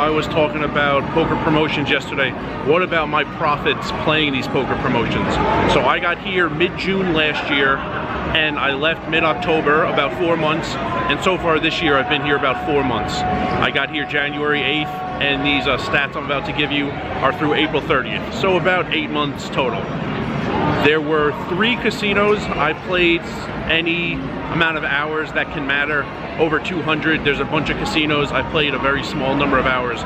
I was talking about poker promotions yesterday. What about my profits playing these poker promotions? So I got here mid-June last year, and I left mid-October, about 4 months, and so far this year I've been here about 4 months. I got here January 8th, and these stats I'm about to give you are through April 30th, so about 8 months total. There were 3 casinos. I played any amount of hours that can matter, over 200. There's a bunch of casinos. I played a very small number of hours.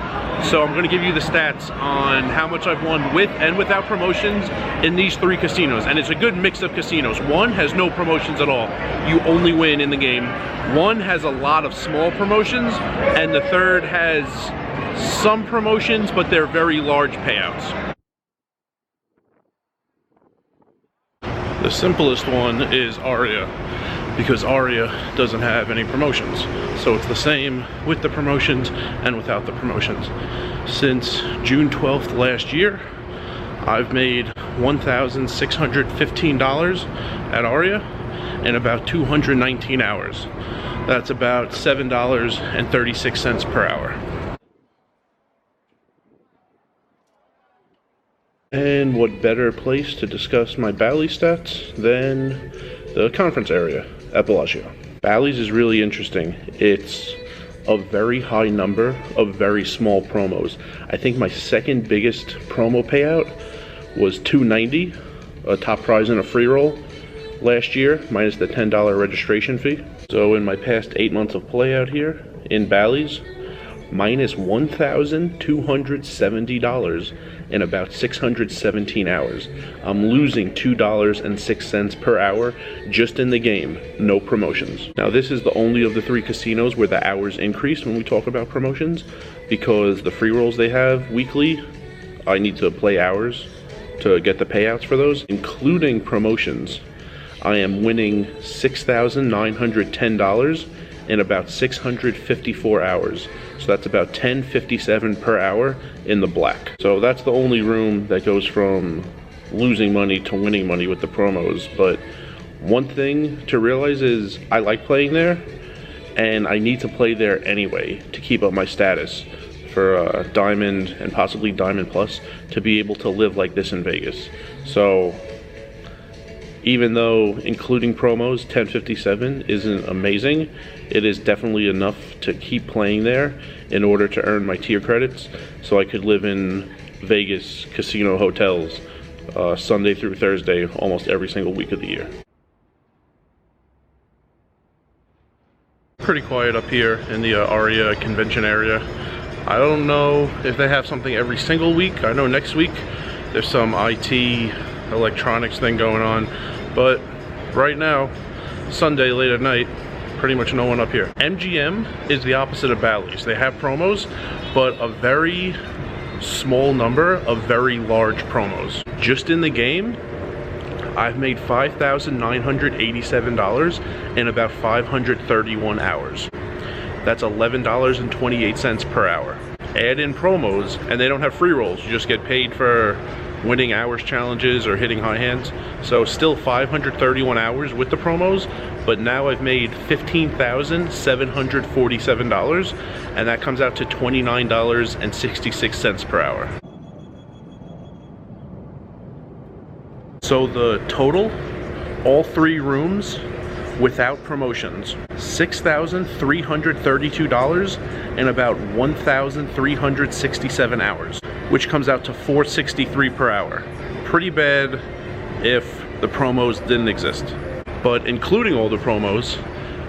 So I'm going to give you the stats on how much I've won with and without promotions in these 3 casinos. And it's a good mix of casinos. One has no promotions at all. You only win in the game. One has a lot of small promotions, and the third has some promotions, but they're very large payouts. The simplest one is Aria, because Aria doesn't have any promotions. So it's the same with the promotions and without the promotions. Since June 12th last year, I've made $1,615 at Aria in about 219 hours. That's about $7.36 per hour. And what better place to discuss my Bally stats than the conference area at Bellagio. Bally's is really interesting. It's a very high number of very small promos. I think my second biggest promo payout was $290, a top prize in a free roll last year, minus the $10 registration fee. So in my past 8 months of play out here in Bally's, minus $1,270 in about 617 hours. I'm losing $2.06 per hour just in the game, no promotions. Now this is the only of the 3 casinos where the hours increase when we talk about promotions, because the free rolls they have weekly, I need to play hours to get the payouts for those. Including promotions, I am winning $6,910 in about 654 hours. So that's about $10.57 per hour in the black. So that's the only room that goes from losing money to winning money with the promos. But one thing to realize is I like playing there, and I need to play there anyway to keep up my status for Diamond and possibly Diamond Plus to be able to live like this in Vegas. So even though including promos, $10.57 isn't amazing, it is definitely enough to keep playing there in order to earn my tier credits so I could live in Vegas casino hotels Sunday through Thursday almost every single week of the year. Pretty quiet up here in the Aria convention area. I don't know if they have something every single week. I know next week there's some IT electronics thing going on, but right now, Sunday late at night, pretty much no one up here. MGM is the opposite of Bally's. They have promos, but a very small number of very large promos. Just in the game, I've made $5,987 in about 531 hours. That's $11.28 per hour. Add in promos, and they don't have free rolls. You just get paid for winning hours challenges or hitting high hands. So still 531 hours with the promos, but now I've made $15,747, and that comes out to $29.66 per hour. So the total, all 3 rooms without promotions, $6,332 in about 1,367 hours, which comes out to $463 per hour. Pretty bad if the promos didn't exist. But including all the promos,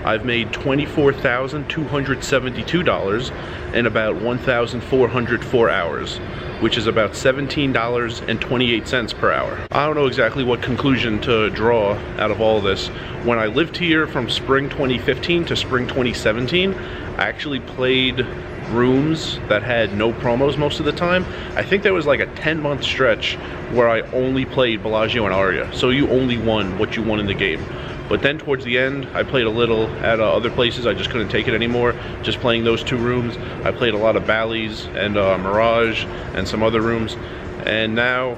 I've made $24,272 in about 1,404 hours, which is about $17.28 per hour. I don't know exactly what conclusion to draw out of all this. When I lived here from spring 2015 to spring 2017, I actually played rooms that had no promos most of the time. I think there was like a 10-month stretch where I only played Bellagio and Aria, so you only won what you won in the game. But then towards the end, I played a little at other places. I just couldn't take it anymore, just playing those 2 rooms. I played a lot of Bally's and Mirage and some other rooms. And now,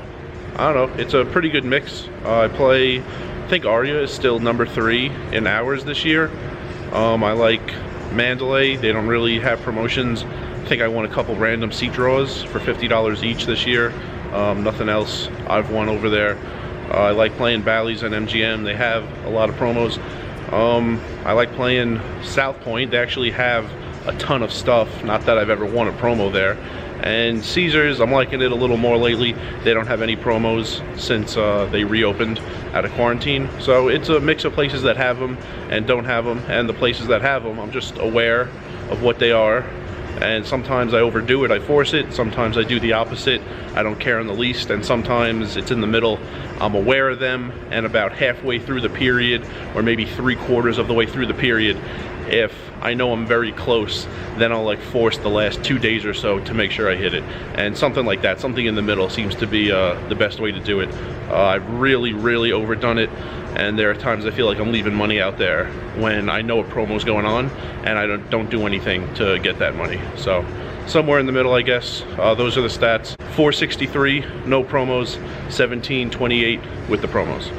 I don't know, it's a pretty good mix. I think Aria is still number 3 in hours this year. I like Mandalay. They don't really have promotions. I think I won a couple random seat draws for $50 each this year. Nothing else I've won over there. I like playing Bally's and MGM. They have a lot of promos. I like playing South Point. They actually have a ton of stuff. Not that I've ever won a promo there. And Caesars, I'm liking it a little more lately. They don't have any promos since they reopened out of quarantine. So it's a mix of places that have them and don't have them. And the places that have them, I'm just aware of what they are. And sometimes I overdo it, I force it. Sometimes I do the opposite. I don't care in the least. And sometimes it's in the middle. I'm aware of them, and about halfway through the period, or maybe 3/4 of the way through the period, if I know I'm very close, then I'll like force the last 2 days or so to make sure I hit it. And something like that, something in the middle seems to be the best way to do it. I've really overdone it, and there are times I feel like I'm leaving money out there when I know a promo's going on and I don't do anything to get that money. So somewhere in the middle, I guess. Those are the stats. 463, no promos, 1728 with the promos.